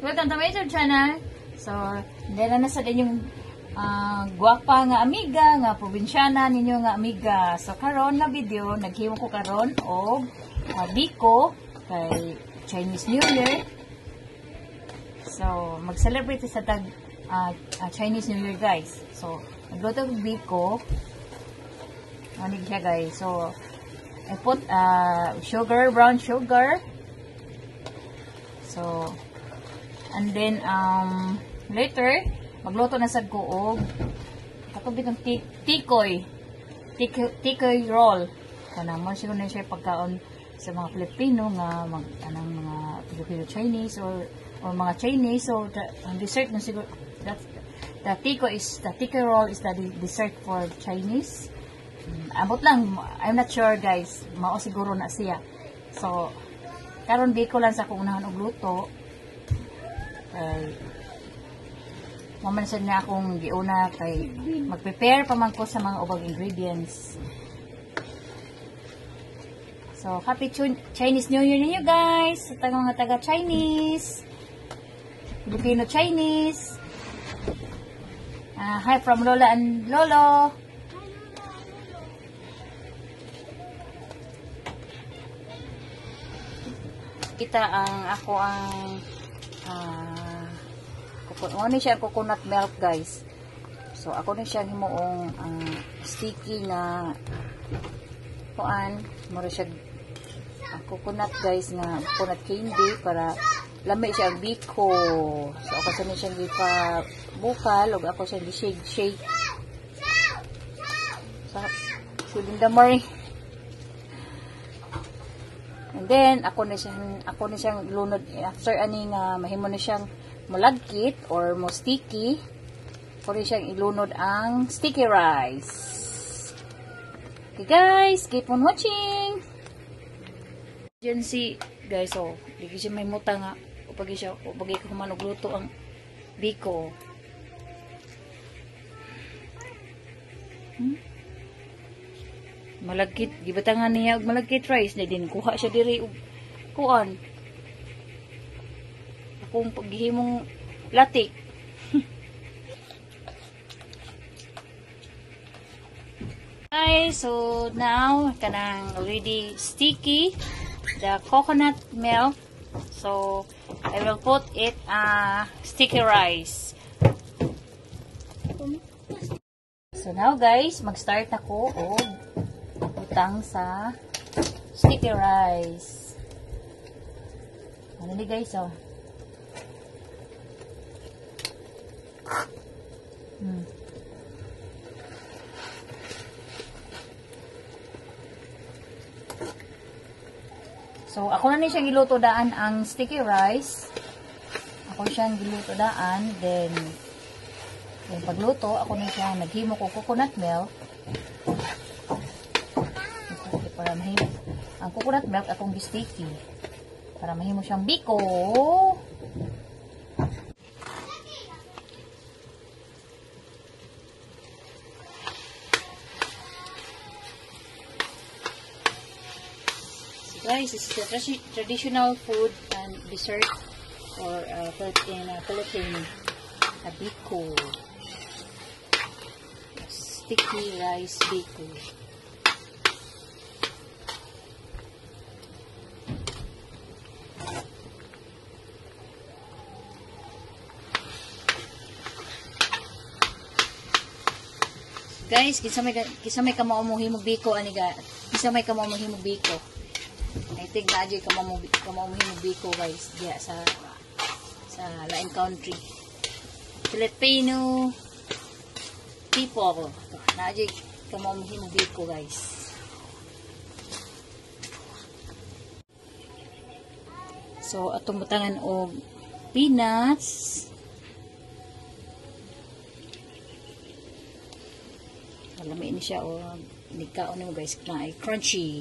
Welcome to my YouTube channel. So, dala na sa inyong guwapa nga amiga, nga probinsyana ninyo nga amiga. So, karon nga video, naghimo ko karon og biko kay Chinese New Year. So, mag-celebrate sa tag Chinese New Year, guys. So, nagluto og biko. Ano siya, guys? So, I put sugar, brown sugar. So, and then, later, magluto na sad ko og katubig ng tikoy. Tikoy roll. Kana mo siguro na siya pagkaon sa mga Pilipino nga anang mga Filipino Chinese or mga Chinese. So, ang dessert na siguro the tikoy roll is the dessert for Chinese. Abot lang, I'm not sure, guys. Mao siguro na siya. So, karon biko lang sa akong unahan og luto. Mamansan na akong giuna kay mag-prepare pa man ko sa mga ubang ingredients. So, happy Chinese New Year ninyo, guys! Sa mga taga-Chinese, Filipino Chinese. Hi from Lola and Lolo. Kita ang ano siya coconut milk, guys. So ako na siya himuong sticky na kuan mura siya coconut, guys, na coconut candy para lami siya ang biko. So ako sa niya siyang gipa bukal o ako siyang gi-shake sa Linda Murray. And then ako na siyang lunod after ani nga mahimo na siyang mulagkit or mo sticky. Ako rin siyang ilunod ang sticky rice. Okay, guys, keep on watching. Diyan si guys, oh, di siya may muta nga upagi ko manog luto ang biko. Malagkit, gibatangan niya og malagkit rice na din kuha siya diri og kuan. Akong paghihimong latik. Guys, so now kanang already sticky the coconut milk. So I will put it sticky rice. So now, guys, mag-start ako og utang sa sticky rice. Ano ni, guys, oh. So, ako na ni siyang giluto daan ang sticky rice. Ako siyang giluto daan. Then, yung pagluto, ako na siyang naghimo ko coconut milk. Para mahimo ang coconut milk akong sticky para mahimo siyang biko. So guys, this is the traditional food and dessert or in Philippines, a biko, sticky rice biko. Guys, kinsa may kamo mo himog biko ani ga. Kinsa may kamo mo himog biko. I think naji kamo mo himog biko, guys. Diya sa lain country. Filipino people. Naji kamo mo himog biko, guys. So atong butangan og peanuts. Lami ini siya o nikaon mo, guys, na ay crunchy.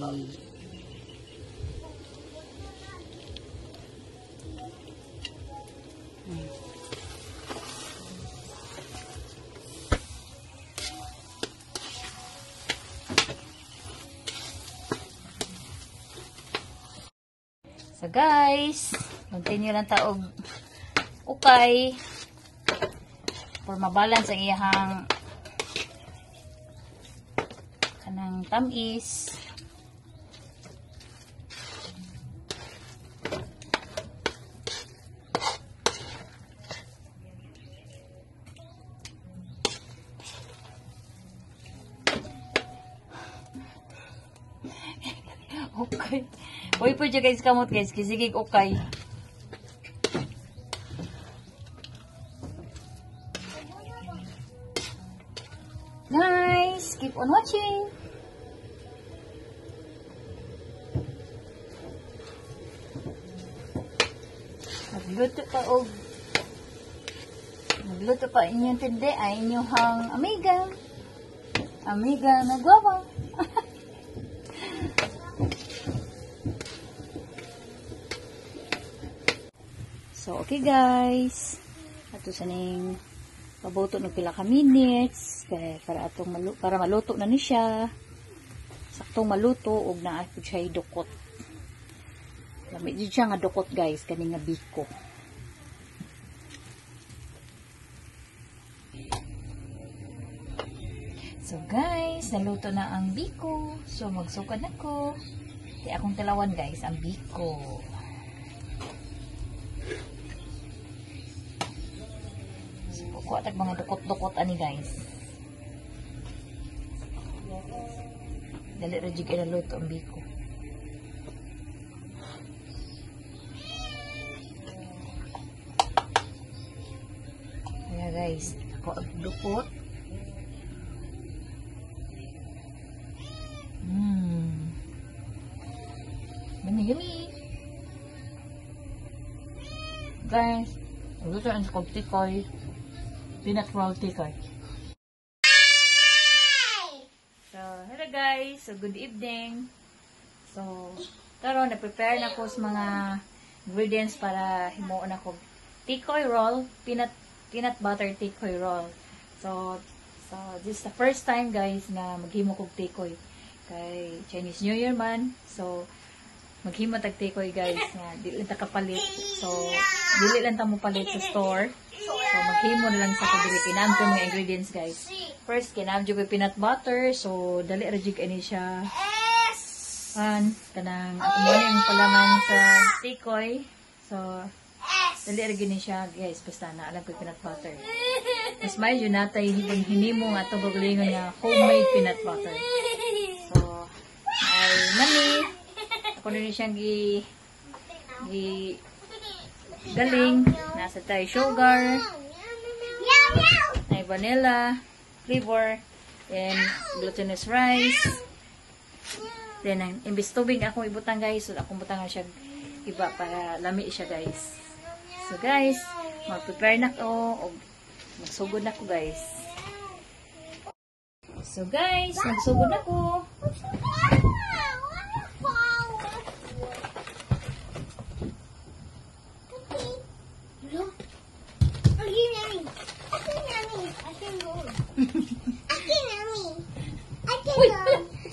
So guys, continue lang taog ukay for mabalance ang iyahang kanang tamis. Okay. Uy po dyan guys kamot guys. Kisigig okay. Guys, keep on watching. Magluto pa inyong tindi ay inyong amiga. Amiga nagwawa. So, okay guys. Ato sa ning pabuto ng pila ka minutes kaya para maluto na ni siya. Saktong maluto ug naa pud siya dukot. Lami jud siya nga dukot guys kani nga biko. So guys, naluto na ang biko. So magsukad ako. Di akong tilawan guys ang biko. Kuha tag mga dukot-dukot ani guys. Dali ra jud ila luto ang biko. Kaya guys, ako ang dukot. Yummy. Guys, luto ang tikoy. Peanut roll tikoy. So, hello guys. So, good evening. So, karon na-prepare na ko sa mga ingredients para himuon ako tikoy roll, peanut butter tikoy roll. So this is the first time guys na maghimo kog tikoy kay Chinese New Year man. So, maghimo tag tikoy guys nga dili lang ta kapalit. So, dili lang ta mo palit sa store. So, maghimo na lang sa kadiri kinamto mga ingredients guys. First, kinamto ko peanut butter. So, dali ra jud ani siya. Kanang ako mo yung palaman sa tikoy. So, dali ra gini siya guys. Basta na alam ko peanut butter. Mas may yun natay hinimo nga ito baglingon nga homemade peanut butter. So, ay nami. Ako na rin siyang galing. Nasa tayo sugar. Ay vanilla. Flavor. And glutinous rice. Then, imbis tubig akong ibutang guys. So, akong butangan siya iba para lami siya guys. So guys, mag-prepare na ko. O, magsugod na ko guys. So guys, magsugod na ko. Uy,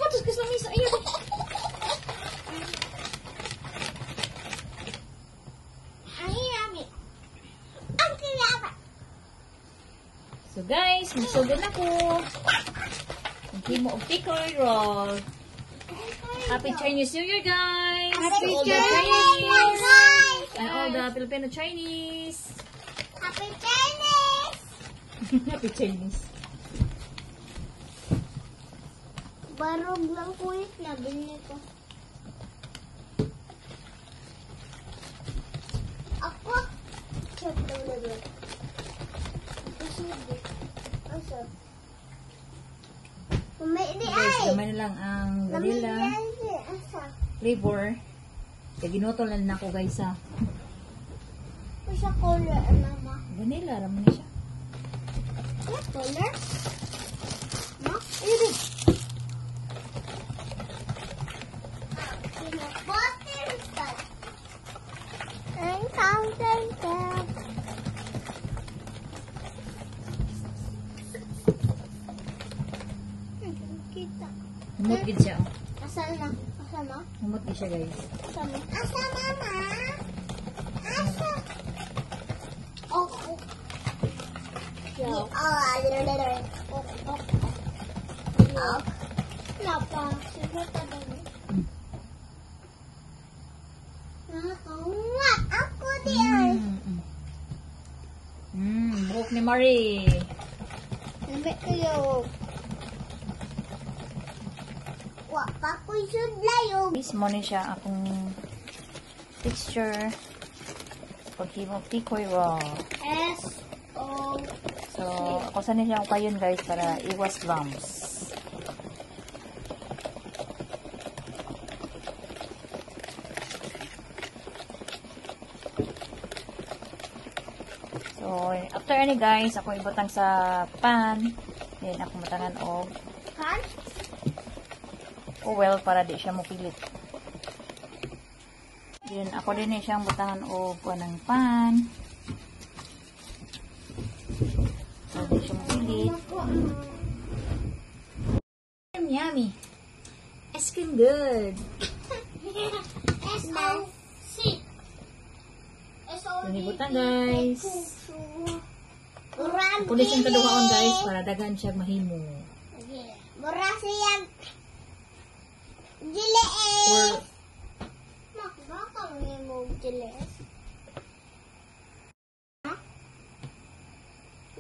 patos ka sa misa. Ayaw. So guys, magsugod na ko. Maghimo og tikoy roll. Happy Chinese New Year guys! Happy all the Chinese! Chinese! And all the Filipino Chinese! Happy Chinese! Happy Chinese! Barog lang po yung nabili ko. Ako? Chat lang na doon. Asa? Umay di Guys, ay! gamay na lang ang vanilla Asa? flavor. Kaya ginutol na lang ako guys ha. Asa color mama? Vanilla, raman na siya. What color? Ma? Ayun din. Ang counter tab. Kita. Humot gid siya. Oh. Asal na? Asa ma? Humot gid siya guys. Asa ma? Asa mama? Asa? Napa, siguro tagal. Nakakawat ako diyan. Buhok ni Marie. Lamig kayo. Wa pa ko sudlayo. Mismo ni siya akong texture. Paghimo tikoy raw. S-O. So, ako sana siya ako yun guys para iwas lumps. So, after any guys, ako ibutang sa pan. Then, ako matangan og Kan? oil para di siya mupilit. Then, ako din siyang butangan og ng pan. So, di siya mupilit. Yummy. Skin good. S-O-C. S-O-C. Linibutan guys. Murang Ako din siyang kaduhaon guys para dagan siya mahimo. Murang siyang Gilees. Or, Baka mo gilees. Ha?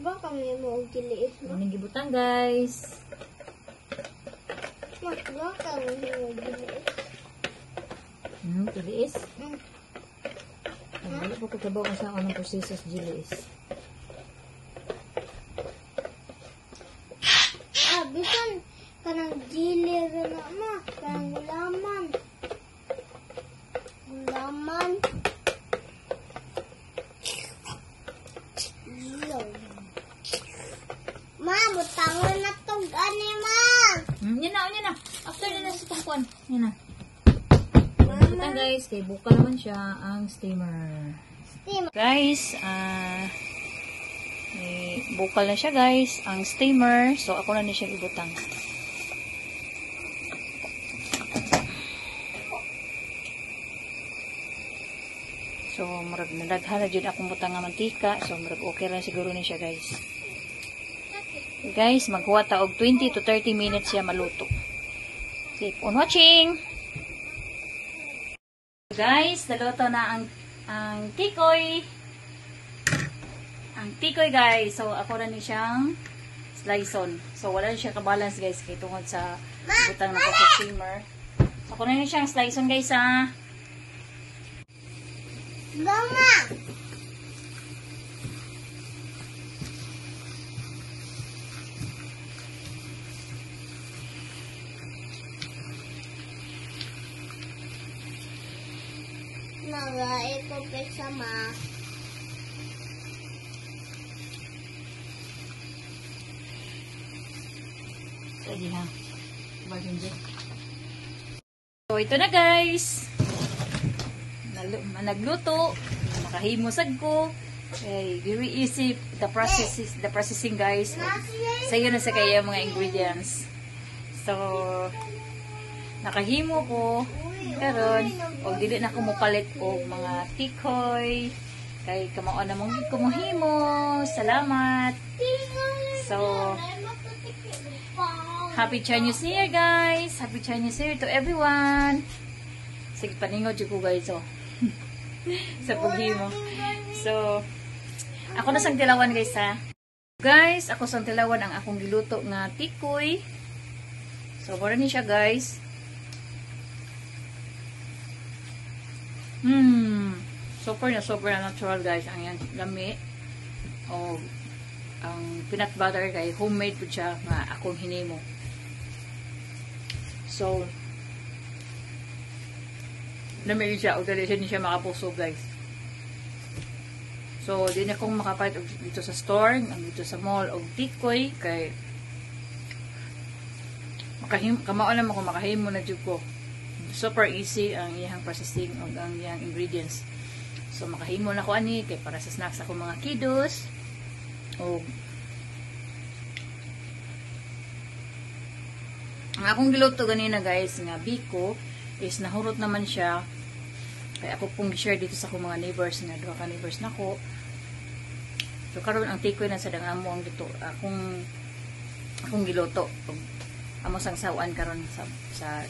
Baka mo gilees. linibutan guys. Baka mo gilees. Tiliis. Wala po kagabaw kung saan anong proseso sa gilis. Bisan kanang jili rin na kanang gulaman. Gulaman. Ma, butangon na tong gani, ma. Yan na. After na sa tungkuan. Yan na. Linibutan guys, kay buka naman siya ang steamer. Steam. Guys, bukal na siya guys, ang steamer. So, ako na siya ibutang. So, marag nadaghan na dyan akong butang nga mantika. So, marag okay lang siguro ni siya guys. Guys, maghuwa ta og 20 to 30 minutes siya maluto. Keep on watching! Guys, naluto na ang tikoy. Ang tikoy guys. So, ako na ni siyang sliceon. So, wala siya kabalance guys. Kaya tungkol sa butang na ko sa steamer. So, ako na ni siyang sliceon guys ha. Mama. Nag-ikopit sa ma. Pwede ha. Bagay dyan. So, ito na guys. Nagluto. Nakahimosag ko. Okay, very easy the processing guys. Sayo na sa kaya mga ingredients. So, nakahimo ko. Karon, og dili na ko mopalit og mga tikoy. Kay kamao na mong kumuhimo. Salamat. So, Happy Chinese New Year guys. Happy Chinese New Year to everyone. Sige, paningod ko guys. Oh. Sa paghimo. So, ako na sang tilawan guys ha. Guys, ako sang tilawan ang akong giluto nga tikoy. So, mura ni siya guys. Super na natural guys ang yan lami. O, ang peanut butter kay homemade po siya nga akong hinimo. So, lami siya o dali siya makapuso guys. So, di na kong makapalit dito sa store, dito sa mall, o tikoy, kay kamao naman kung makahimo na dyan ko. Super easy ang iyang processing o ang iyang ingredients. So, makahimo na ko ani, kay para sa snacks ako mga kiddos. O, ang akong giluto ganina guys, nga biko, is nahurot naman siya. Kaya ako pong share dito sa akong mga neighbors nga, duha ka neighbors na ko. So karon ang tikoy na sa dang amo ang dito akong giluto. Amo sang sawan karon sa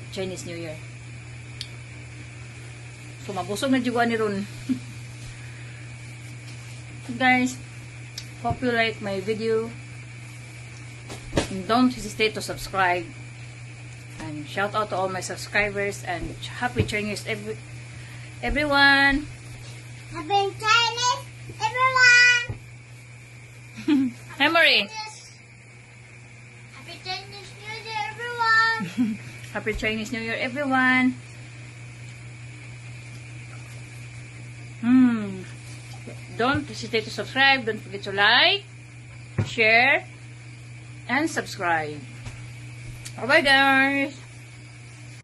Chinese New Year. So mabusog na jud ni ron. Guys, hope you like my video. And don't hesitate to subscribe. And shout out to all my subscribers and happy Chinese everyone. Happy Chinese, everyone! Hi, Marie. Happy Chinese New Year, everyone! Happy Chinese New Year, everyone. Don't hesitate to subscribe. Don't forget to like, share, and subscribe. Bye-bye, guys.